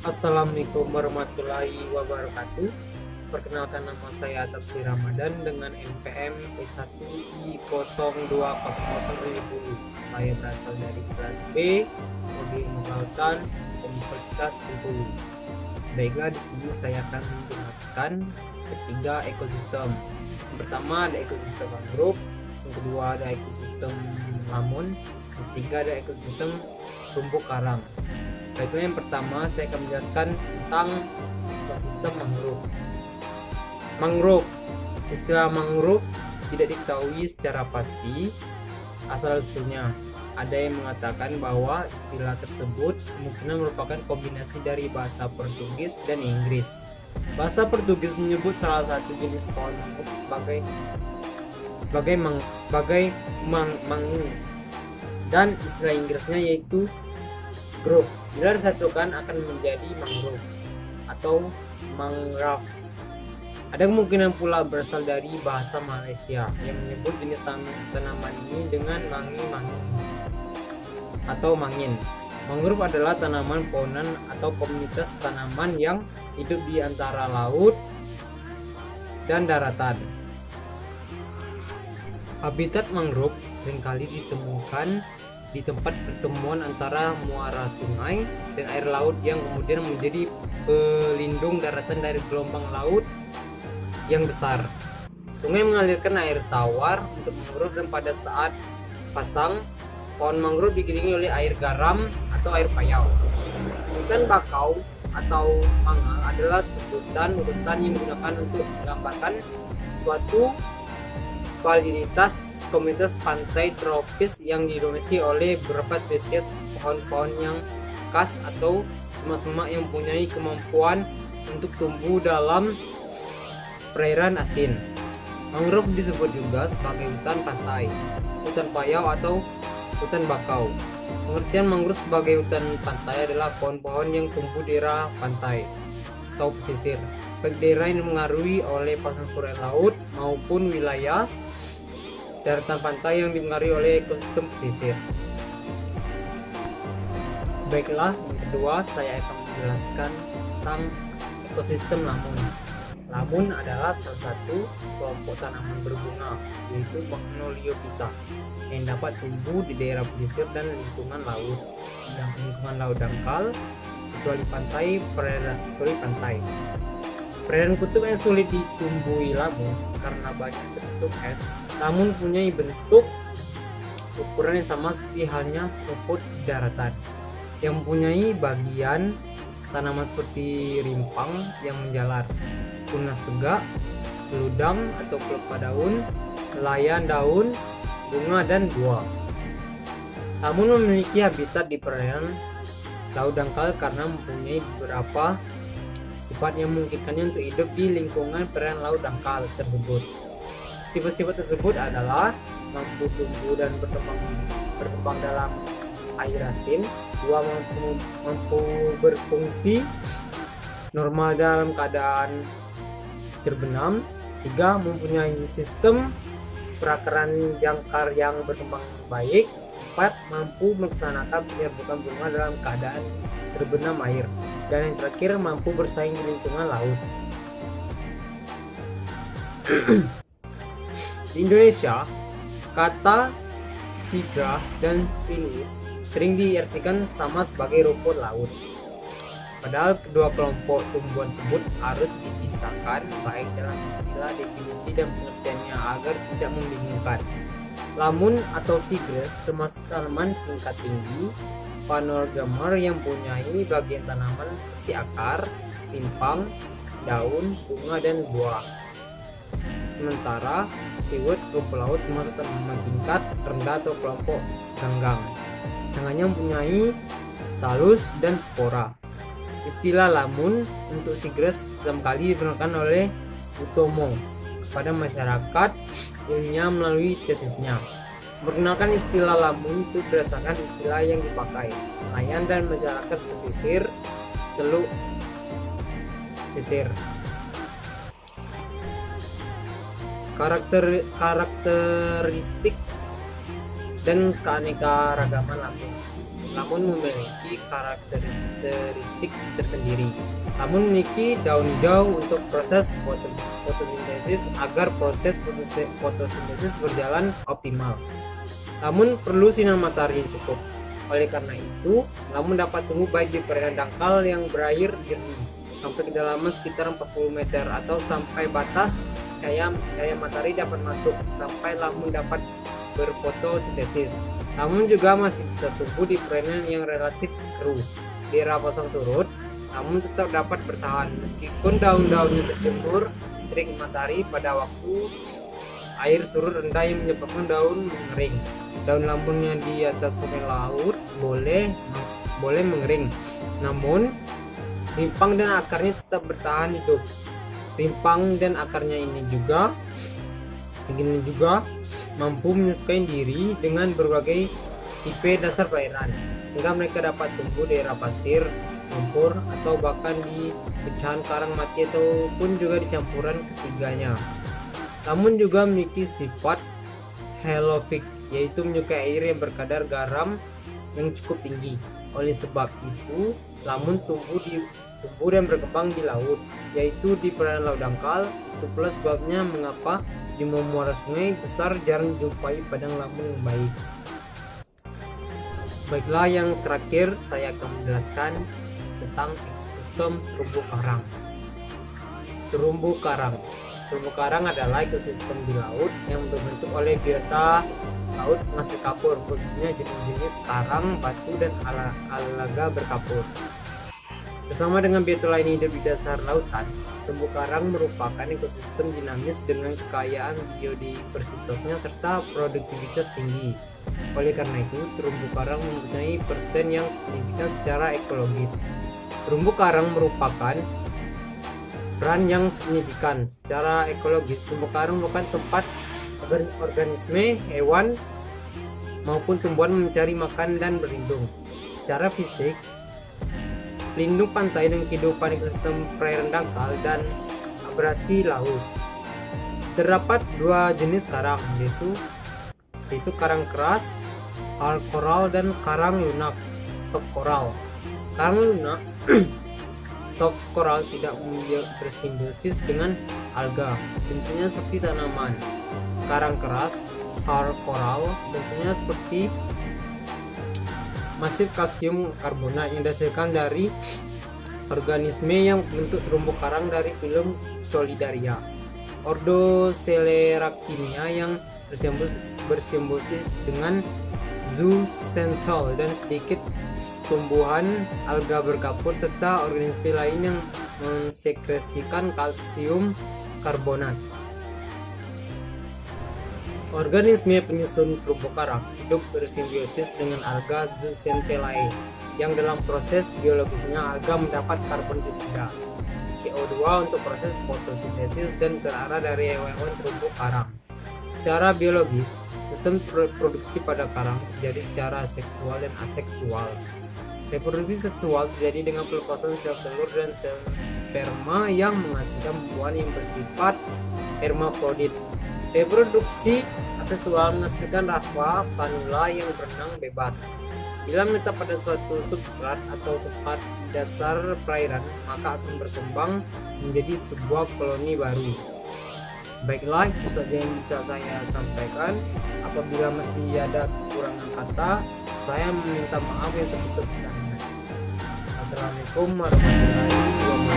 Assalamualaikum warahmatullahi wabarakatuh. Perkenalkan, nama saya Tafsir Ramadan dengan NPM P1I020070. Saya berasal dari kelas B, Prodi Ilmu Kelautan, Universitas Bengkulu. Baiklah, di sini saya akan menjelaskan ketiga ekosistem. Yang pertama ada ekosistem mangrove, yang kedua ada ekosistem lamun, yang ketiga ada ekosistem terumbu karang. Baiklah, yang pertama saya akan menjelaskan tentang ekosistem mangrove. Mangrove, istilah mangrove tidak diketahui secara pasti asal usulnya. Ada yang mengatakan bahwa istilah tersebut kemungkinan merupakan kombinasi dari bahasa Portugis dan Inggris. Bahasa Portugis menyebut salah satu jenis pohon mangrove sebagai mangu, dan istilah Inggrisnya yaitu grove. Bila disatukan akan menjadi mangrove atau mangrove. Ada kemungkinan pula berasal dari bahasa Malaysia yang menyebut jenis tanaman ini dengan mangi-mangi atau mangin. Mangrove adalah tanaman pohonan atau komunitas tanaman yang hidup di antara laut dan daratan. Habitat mangrove seringkali ditemukan di tempat pertemuan antara muara sungai dan air laut yang kemudian menjadi pelindung daratan dari gelombang laut yang besar. Sungai mengalirkan air tawar untuk mangrove, dan pada saat pasang, pohon mangrove dikelilingi oleh air garam atau air payau. Hutan bakau atau mangal adalah sebutan hutan yang digunakan untuk menggambarkan suatu kualitas komunitas pantai tropis yang didominasi oleh beberapa spesies pohon-pohon yang khas atau semak-semak yang mempunyai kemampuan untuk tumbuh dalam perairan asin. Mangrove disebut juga sebagai hutan pantai, hutan payau atau hutan bakau. Pengertian mangrove sebagai hutan pantai adalah pohon-pohon yang tumbuh di daerah pantai atau pesisir, baik daerah yang dipengaruhi oleh pasang surut laut maupun wilayah daratan pantai yang dipengaruhi oleh ekosistem pesisir. Baiklah, yang kedua saya akan menjelaskan tentang ekosistem lamun. Lamun adalah salah satu kelompok tanaman berbunga, yaitu Magnoliophyta, yang dapat tumbuh di daerah pesisir dan lingkungan laut dangkal, kecuali pantai. Perairan kutub yang sulit ditumbuhi lamun karena banyak tertutup es. Lamun punya bentuk ukuran yang sama seperti halnya rumput daratan, yang mempunyai bagian tanaman seperti rimpang yang menjalar, tunas tegak, seludang atau pelepah daun, helaian daun, bunga, dan buah. Lamun memiliki habitat di perairan laut dangkal karena mempunyai beberapa sifat yang memungkinkannya untuk hidup di lingkungan perairan laut dangkal tersebut. Sifat-sifat tersebut adalah mampu tumbuh dan berkembang dalam air asin, dua mampu berfungsi normal dalam keadaan terbenam, tiga mempunyai sistem perakaran jangkar yang berkembang baik, empat mampu melaksanakan penyerbukan bunga dalam keadaan terbenam air, dan yang terakhir mampu bersaing di lingkungan laut. Di Indonesia, kata sigra dan sinuit sering diartikan sama sebagai rumput laut. Padahal kedua kelompok tumbuhan tersebut harus dipisahkan baik dalam istilah, definisi, dan pengertiannya agar tidak membingungkan. Lamun atau sigres termasuk tanaman tingkat tinggi panogamer yang mempunyai bagian tanaman seperti akar, rimpang, daun, bunga, dan buah. Sementara siwet rumput laut termasuk tanaman tingkat rendah atau kelompok ganggang. Tangannya mempunyai talus dan spora. Istilah lamun untuk sigres pertama kali digunakan oleh Utomo kepada masyarakat ilmiah melalui tesisnya. Memperkenalkan istilah lamun itu berdasarkan istilah yang dipakai nelayan dan masyarakat pesisir Teluk Sisir. Karakteristik dan keanekaragaman lamun. lamun memiliki karakteristik tersendiri. Lamun memiliki daun hijau untuk proses fotosintesis agar proses fotosintesis berjalan optimal. Namun perlu sinar matahari yang cukup. Oleh karena itu, lamun dapat tumbuh baik di perairan dangkal yang berair jernih sampai kedalaman sekitar 40 meter atau sampai batas cahaya matahari dapat masuk sampai lamun dapat berfotosintesis. Namun juga masih bisa tumbuh di perairan yang relatif keruh. Di era pasang surut, namun tetap dapat bertahan meskipun daun-daunnya tercembur terik matahari pada waktu air surut rendah yang menyebabkan daun mengering. Daun lamunnya di atas permukaan laut boleh mengering, namun rimpang dan akarnya tetap bertahan hidup. Rimpang dan akarnya ini juga mampu menyesuaikan diri dengan berbagai tipe dasar perairan, sehingga mereka dapat tumbuh di daerah pasir, lumpur, atau bahkan di pecahan karang mati ataupun juga di campuran ketiganya. Namun juga memiliki sifat helofik, yaitu menyukai air yang berkadar garam yang cukup tinggi. Oleh sebab itu, lamun tumbuh dan berkembang di laut, yaitu di perairan laut dangkal. Itu pula sebabnya mengapa di muara sungai besar jarang dijumpai padang lamun yang baik. Baiklah, yang terakhir saya akan menjelaskan tentang ekosistem terumbu karang. Terumbu karang adalah ekosistem di laut yang dibentuk oleh biota laut penghasil kapur, khususnya jenis-jenis karang, batu, dan alga berkapur. Bersama dengan biota lain hidup di dasar lautan, terumbu karang merupakan ekosistem dinamis dengan kekayaan biodiversitasnya serta produktivitas tinggi. Oleh karena itu, terumbu karang mempunyai persen yang signifikan secara ekologis. Terumbu karang merupakan peran yang signifikan secara ekologis. Terumbu karang merupakan tempat organisme, hewan maupun tumbuhan mencari makan dan berlindung. Secara fisik, pelindung pantai dan kehidupan ekosistem perairan dangkal dan abrasi laut. Terdapat dua jenis karang, yaitu karang keras, hard coral, dan karang lunak, soft coral. Karang lunak soft coral tidak bersimbiosis dengan alga, bentuknya seperti tanaman. Karang keras, hard coral, bentuknya seperti masif kalsium karbonat yang dihasilkan dari organisme yang bentuk terumbu karang dari film Solidaria. Ordo Celeractinia yang bersimbiosis dengan zooxanthelle dan sedikit tumbuhan alga berkapur serta organisme lain yang mensekresikan kalsium karbonat. Organisme penyusun terumbu karang hidup bersimbiosis dengan alga zooxanthellae yang dalam proses biologisnya alga mendapat karbon dioksida, CO2 untuk proses fotosintesis dan searah dari hewan terumbu karang. Secara biologis, sistem reproduksi pada karang terjadi secara seksual dan aseksual. Reproduksi seksual terjadi dengan pelepasan sel telur dan sel sperma yang menghasilkan buah yang bersifat hermafrodit. Reproduksi aseksual menghasilkan larva planula yang berenang bebas. Bila menetap pada suatu substrat atau tempat dasar perairan, maka akan berkembang menjadi sebuah koloni baru. Baiklah, itu saja yang bisa saya sampaikan. Apabila masih ada kekurangan kata, saya meminta maaf yang sebesar-besarnya. Assalamualaikum warahmatullahi wabarakatuh.